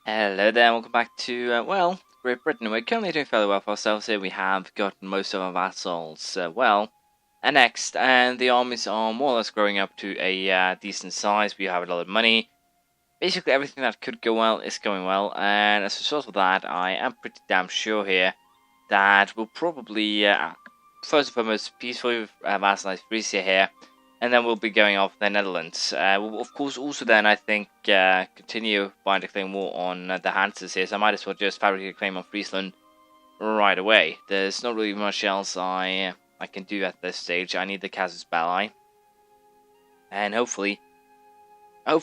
Hello there, welcome back to, Great Britain. We're currently doing fairly well for ourselves here. We have gotten most of our vassals, annexed, and the armies are more or less growing up to a decent size. We have a lot of money. Basically, everything that could go well is going well, and as a result of that, I am pretty damn sure here that we'll probably, first and foremost, peacefully vassalize Frisia here, and then we'll be going off the Netherlands. We'll of course also then, I think, continue by declaring war on the Hansers here, so I might as well just fabricate a claim on Friesland right away. There's not really much else I can do at this stage. I need the Casus Belli, and hopefully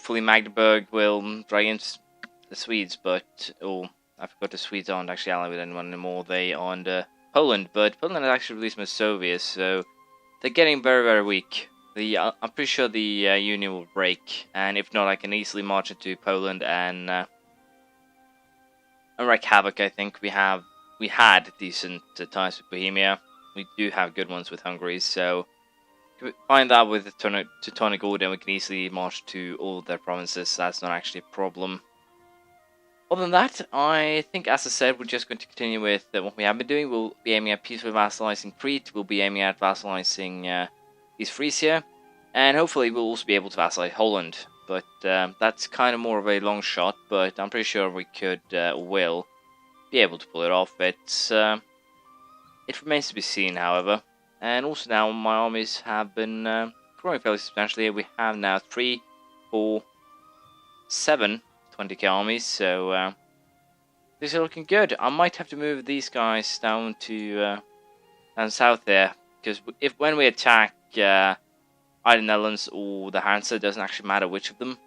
Magdeburg will drag in the Swedes, but I forgot the Swedes aren't actually allied with anyone anymore. They are under Poland, but Poland has actually released Masovia, so they're getting very, very weak. I'm pretty sure the union will break, and if not, I can easily march into Poland and wreak havoc. I think we had decent ties with Bohemia. We do have good ones with Hungary, so if we find that with the Teutonic Order, we can easily march to all their provinces. That's not actually a problem. Other than that, I think, as I said, we're just going to continue with what we have been doing. We'll be aiming at peacefully vassalizing Crete. We'll be aiming at vassalizing East Frisia, and hopefully we'll also be able to vassalize Holland. But that's kind of more of a long shot, but I'm pretty sure we could, will, be able to pull it off. It remains to be seen, however. And also now my armies have been growing fairly substantially. We have now 3, 4, 7 20k armies, so these are looking good. I might have to move these guys down to down south there, because when we attack either Netherlands or the Hansa, it doesn't actually matter which of them,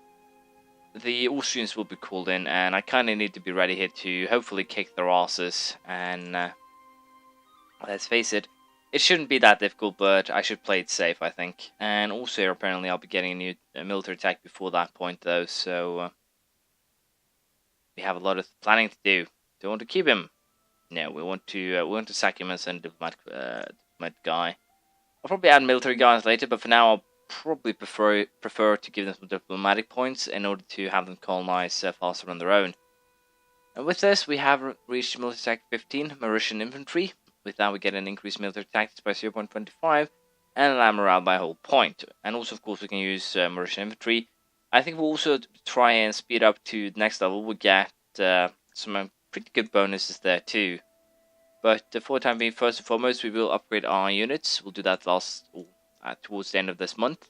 the Austrians will be called in, and I kind of need to be ready here to hopefully kick their asses. And let's face it, it shouldn't be that difficult, but I should play it safe, I think. And also, apparently, I'll be getting a new military attack before that point, though, so we have a lot of planning to do. Do we want to keep him? No, we want to sack him as a diplomat guy. I'll probably add military guys later, but for now I'll probably prefer to give them some diplomatic points in order to have them colonize faster on their own. And with this, we have reached military attack 15, Mauritian infantry. With that, we get an increased military tactics by 0.25 and land morale by a whole point. And also, of course, we can use Mauritian infantry. I think we'll also try and speed up to the next level. We'll get some pretty good bonuses there too. But for the time being, first and foremost, we will upgrade our units. We'll do that towards the end of this month.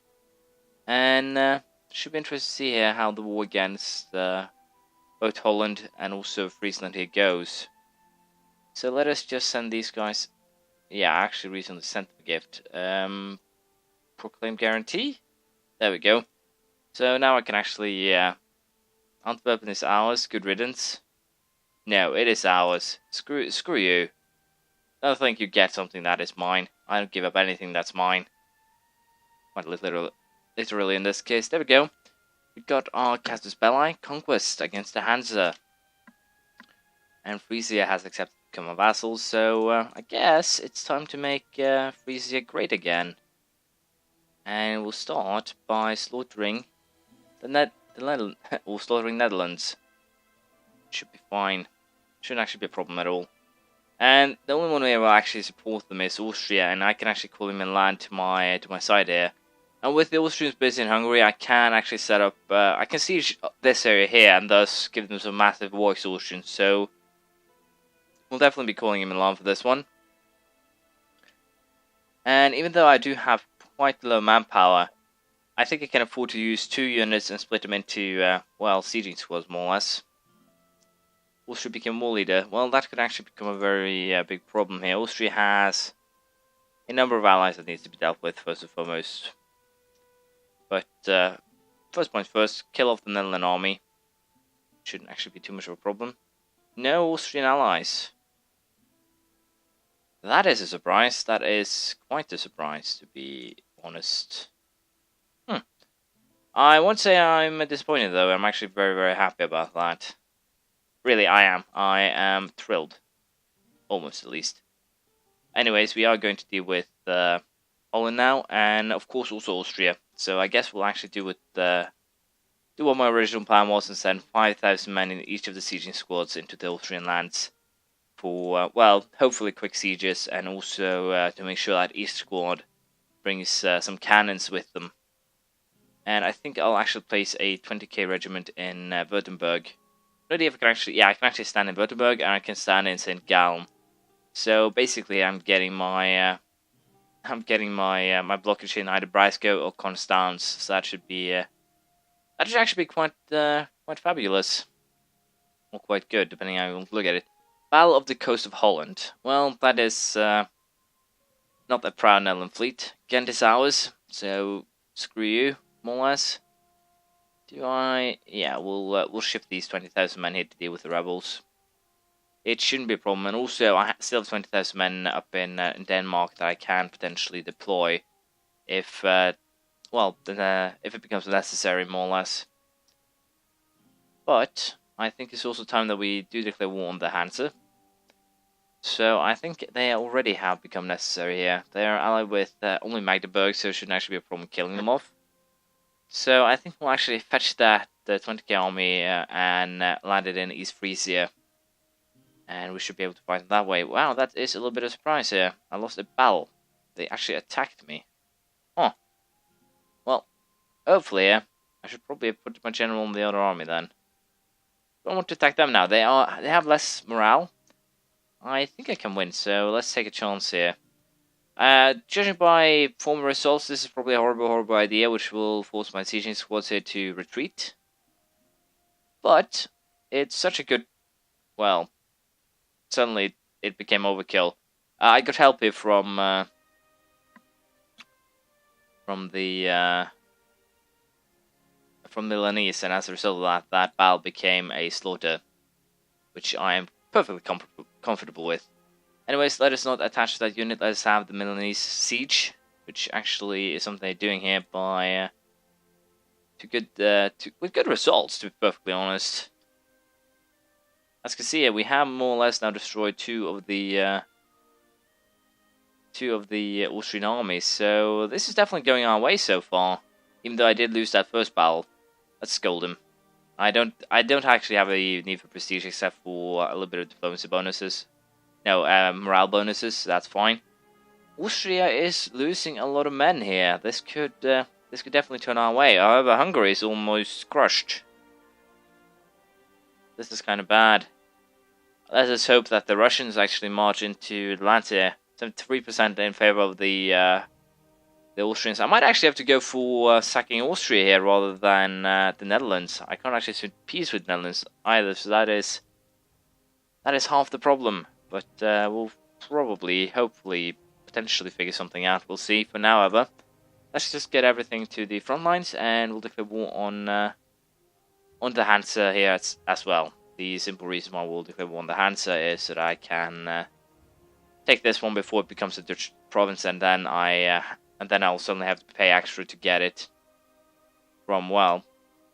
And should be interesting to see here how the war against both Holland and also Friesland here goes. So let us just send these guys. Yeah, I actually recently sent them a gift. Proclaim guarantee. There we go. So now I can actually, Antwerpen is ours. Good riddance. No, it is ours. Screw you. I don't think you get something that is mine. I don't give up anything that's mine. Quite literally in this case. There we go. We got our Casus Belli conquest against the Hansa. And Frisia has accepted to become a vassal, so I guess it's time to make Frisia great again. And we'll start by slaughtering slaughtering Netherlands. Should be fine. Shouldn't actually be a problem at all. And the only one where will actually support them is Austria, and I can actually call him in land to my side here. And with the Austrians busy in Hungary, I can actually set up. I can siege this area here, and thus give them some massive war exhaustion. So we'll definitely be calling him in line for this one. And even though I do have quite low manpower, I think I can afford to use 2 units and split them into sieging squads more or less. Austria became war leader. Well, that could actually become a very big problem here. Austria has a number of allies that needs to be dealt with first and foremost. But first point first, kill off the Netherlands army. Shouldn't actually be too much of a problem. No Austrian allies. That is a surprise. That is quite a surprise, to be honest. I won't say I'm disappointed, though. I'm actually very, very happy about that. Really, I am. I am thrilled. Almost, at least. Anyways, we are going to deal with Holland now, and of course also Austria. So I guess we'll actually deal with do what my original plan was and send 5,000 men in each of the sieging squads into the Austrian lands for, well, hopefully quick sieges, and also to make sure that each squad brings some cannons with them. And I think I'll actually place a 20k regiment in Württemberg. No idea if I can actually, yeah, I can actually stand in Württemberg, and I can stand in St. Gallen. So basically, I'm getting my my blockage in either Breisgau or Constance. So that should be that should actually be quite fabulous, or quite good, depending on how you want to look at it. Battle of the coast of Holland. Well, that is not a proud Netherland fleet. Ghent is ours, so screw you, more or less. Do I? Yeah, we'll shift these 20,000 men here to deal with the rebels. It shouldn't be a problem, and also I still have 20,000 men up in Denmark that I can potentially deploy if, well, if it becomes necessary, more or less. But I think it's also time that we do declare war on the Hansa. So I think they already have become necessary here. They are allied with only Magdeburg, so it shouldn't actually be a problem killing them off. So I think we'll actually fetch that 20k army and land it in East Frisia. And we should be able to fight them that way. Wow, that is a little bit of a surprise here. I lost a battle. They actually attacked me. Huh. Well, hopefully, I should probably put my general in the other army then. Don't want to attack them now. They have less morale. I think I can win, so let's take a chance here. Judging by former results, this is probably a horrible idea, which will force my sieging squads here to retreat. But it's such a good, well, suddenly it became overkill. I got help here from the Milanese, and as a result of that battle became a slaughter, which I am perfectly comfortable with. Anyways, let us not attach to that unit. Let us have the Milanese siege, which actually is something they're doing here by with good results, to be perfectly honest. As you can see here, we have more or less now destroyed two of the Austrian armies. So this is definitely going our way so far. Even though I did lose that first battle, let's scold him. I don't actually have a need for prestige except for a little bit of diplomacy bonuses. No, morale bonuses. So that's fine. Austria is losing a lot of men here. This could definitely turn our way. However, Hungary is almost crushed. This is kind of bad. Let us hope that the Russians actually march into Atlantia. 73% in favor of the Austrians. I might actually have to go for sacking Austria here rather than the Netherlands. I can't actually swing peace with the Netherlands either, so that is half the problem. But we'll probably, hopefully, potentially figure something out. We'll see. For now, however, let's just get everything to the front lines, and we'll declare war on the Hansa here as well. The simple reason why we'll declare war on the Hansa is that I can take this one before it becomes a Dutch province, and then I'll suddenly have to pay extra to get it from, well,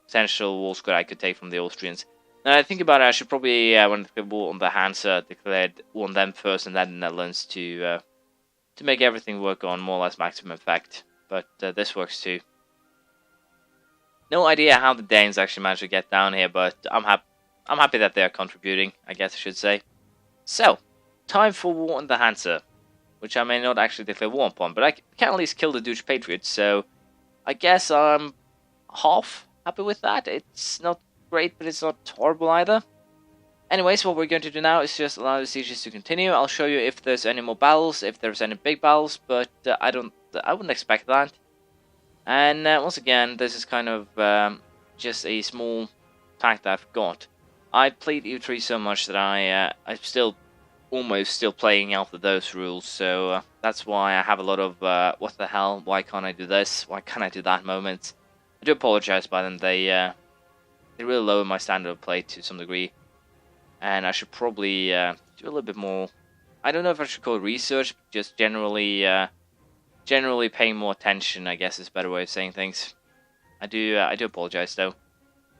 potential war squad I could take from the Austrians. Now I think about it, I should probably, when I declare war on the Hansa, declare war on them first and then the Netherlands to make everything work on more or less maximum effect. But this works too. No idea how the Danes actually managed to get down here, but I'm happy that they are contributing, I guess I should say. So, time for war on the Hansa, which I may not actually declare war upon, but I can at least kill the Dutch Patriots, so I guess I'm half happy with that. It's not great, but it's not horrible either. Anyways, what we're going to do now is just allow the sieges to continue. I'll show you if there's any more battles, if there's any big battles, but I wouldn't expect that. And once again, this is kind of just a small tact that I've got. I played EU3 so much that I'm still almost still playing after those rules, so that's why I have a lot of what the hell, why can't I do this, why can't I do that moments. I do apologize by them. They really lower my standard of play to some degree, and I should probably do a little bit more. I don't know if I should call it research, but just generally paying more attention, I guess is a better way of saying things. I do apologize though.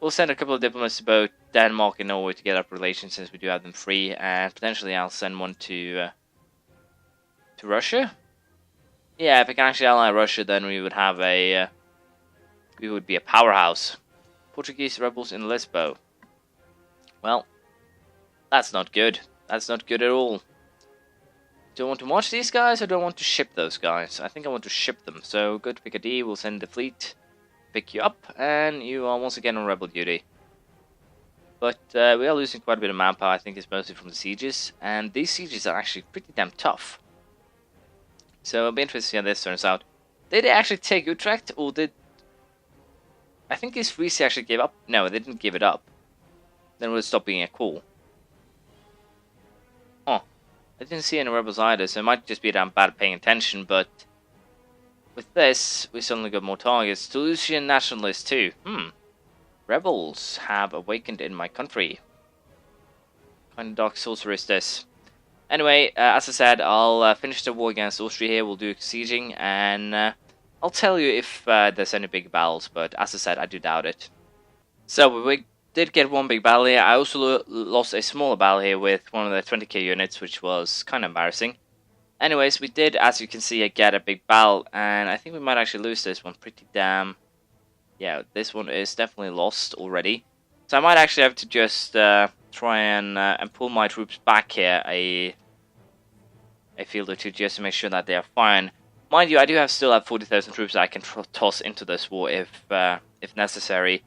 We'll send a couple of diplomats to both Denmark and Norway to get up relations, since we do have them free, and potentially I'll send one to Russia. Yeah, if I can actually ally Russia, then we would have we would be a powerhouse. Portuguese rebels in Lisbon. Well, that's not good. That's not good at all. Do I want to march these guys, or do I want to ship those guys? I think I want to ship them. So go to Picardy, we'll send the fleet, pick you up, and you are once again on rebel duty. But we are losing quite a bit of manpower. I think it's mostly from the sieges, and these sieges are actually pretty damn tough. So it'll be interesting to see how this turns out. Did they actually take Utrecht, or did... I think these Frisi actually gave up. No, they didn't give it up. Then it would stop being a call. Oh, I didn't see any rebels either, so it might just be that I'm bad at paying attention, but... with this, we suddenly got more targets. Toulousian nationalists too. Rebels have awakened in my country. What kind of dark sorcery is this? Anyway, as I said, I'll finish the war against Austria here. We'll do sieging, and I'll tell you if there's any big battles, but as I said, I do doubt it. So, we did get one big battle here. I also lost a smaller battle here with one of the 20k units, which was kind of embarrassing. Anyways, we did, as you can see, get a big battle, and I think we might actually lose this one pretty damn... yeah, this one is definitely lost already. So I might actually have to just try and pull my troops back here a field or two just to make sure that they are fine. Mind you, I do still have 40,000 troops that I can toss into this war if necessary.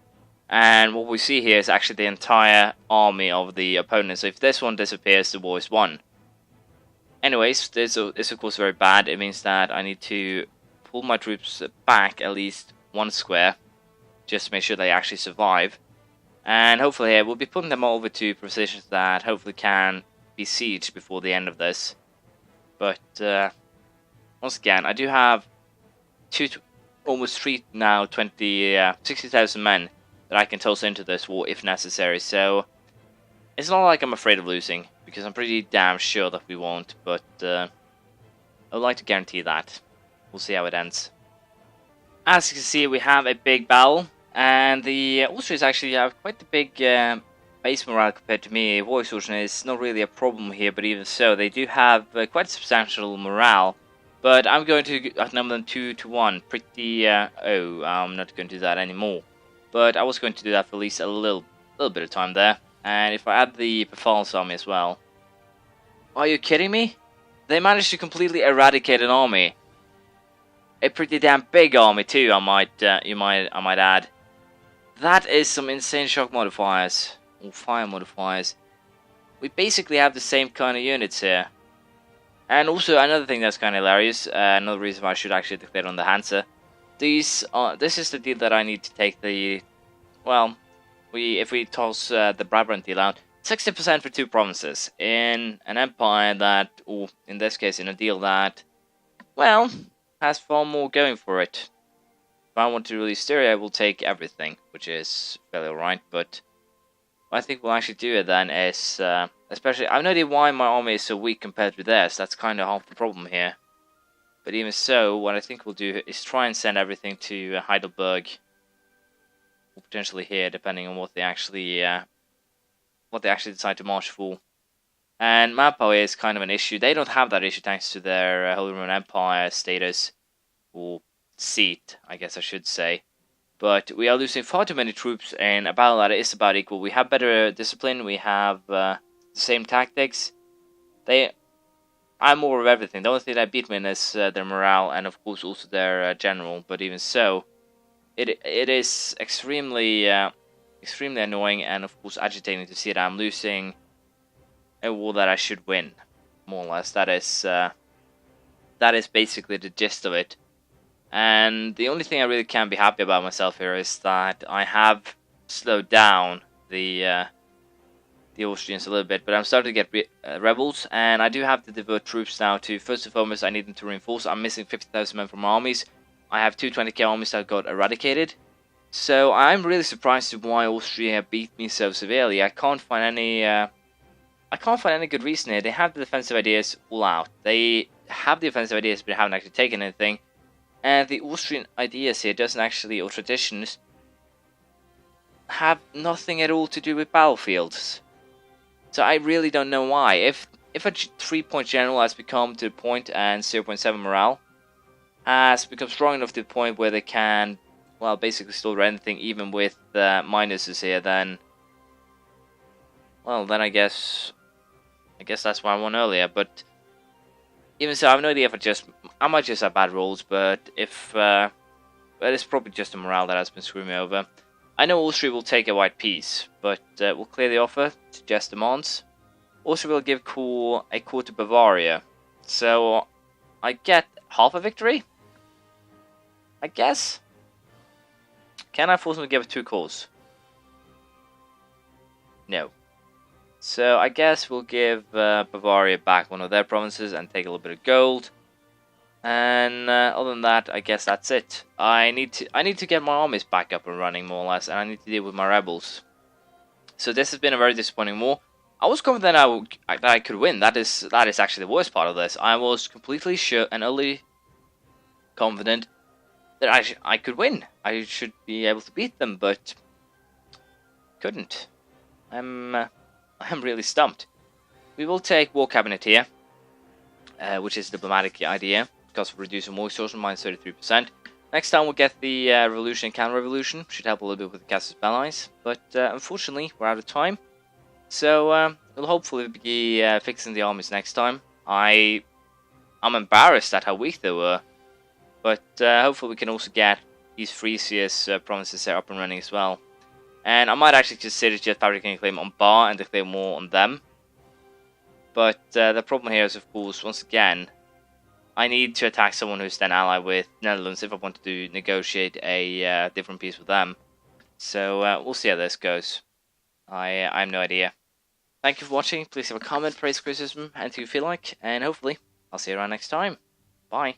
And what we see here is actually the entire army of the opponent. So if this one disappears, the war is won. Anyways, this is of course very bad. It means that I need to pull my troops back at least one square, just to make sure they actually survive. And hopefully here, we'll be putting them over to positions that hopefully can be sieged before the end of this. But, once again, I do have almost 60,000 men that I can toss into this war if necessary. So, it's not like I'm afraid of losing, because I'm pretty damn sure that we won't. But, I would like to guarantee that. We'll see how it ends. As you can see, we have a big battle. And the Austrians actually have quite a big base morale compared to me. War exhaustion is not really a problem here, but even so, they do have quite substantial morale. But I'm going to outnumber them 2-1. Pretty, I'm not going to do that anymore. But I was going to do that for at least a little bit of time there. And if I add the Befal's army as well. Are you kidding me? They managed to completely eradicate an army. A pretty damn big army too, I might add. That is some insane shock modifiers, or fire modifiers. We basically have the same kind of units here. And also another thing that's kind of hilarious, another reason why I should actually declare on the Hansa. This is the deal that I need to take the, well, if we toss the Brabant deal out, 60% for 2 provinces in an empire that, or in this case in a deal that, well, has far more going for it. If I want to release Styria, I will take everything, which is fairly alright, but what I think we'll actually do it then is, especially, I have no idea why my army is so weak compared to theirs. That's kind of half the problem here. But even so, what I think we'll do is try and send everything to Heidelberg, or potentially here, depending on what they actually decide to march for. And manpower is kind of an issue. They don't have that issue thanks to their Holy Roman Empire status, or seat, I guess I should say. But we are losing far too many troops in a battle that is about equal. We have better discipline, we have the same tactics. I'm more of everything. The only thing that beat me is their morale, and of course also their general. But even so, it is extremely annoying and of course agitating to see that I'm losing a war that I should win, more or less. That is basically the gist of it. And the only thing I really can be happy about myself here is that I have slowed down the Austrians a little bit, but I'm starting to get rebels, and I do have to divert troops now to, first and foremost, I need them to reinforce. I'm missing 50,000 men from armies. I have 220k armies that got eradicated. So I'm really surprised at why Austria beat me so severely. I can't find any good reason here. They have the defensive ideas all out. They have the offensive ideas, but they haven't actually taken anything. And the Austrian ideas here doesn't actually, or traditions, have nothing at all to do with battlefields. So I really don't know why. If a 3-point general has become to the point and 0.7 morale has become strong enough to the point where they can well, basically still anything, even with minuses here, then, well, then I guess that's what I won earlier. But even so, I have no idea if I might just have bad rolls, but if, but it's probably just the morale that has been screwing me over. I know Austria will take a white piece, but we'll clear the offer to just demands. Austria will give a core to Bavaria, so I get half a victory, I guess. Can I force them to give it 2 cores? No. So I guess we'll give Bavaria back one of their provinces and take a little bit of gold. And other than that, I guess that's it. I need to get my armies back up and running, more or less, and I need to deal with my rebels. So this has been a very disappointing war. I was confident that I could win. That is actually the worst part of this. I was completely sure and utterly confident that I could win. I should be able to beat them, but couldn't. I'm really stumped. We will take war cabinet here, which is a diplomatic idea because of reducing war extortion -33%. Next time we'll get the revolution and counter-revolution. Should help a little bit with the casus belli. But unfortunately, we're out of time. So we'll hopefully be fixing the armies next time. I'm embarrassed at how weak they were. But hopefully we can also get these Frisia's provinces there up and running as well. And I might actually consider just fabricating a claim on Bar and declare more on them. But the problem here is, of course, once again, I need to attack someone who's then allied with Netherlands if I want to negotiate a different peace with them. So we'll see how this goes. I have no idea. Thank you for watching. Please leave a comment, praise, criticism, anything you feel like. And hopefully, I'll see you around next time. Bye.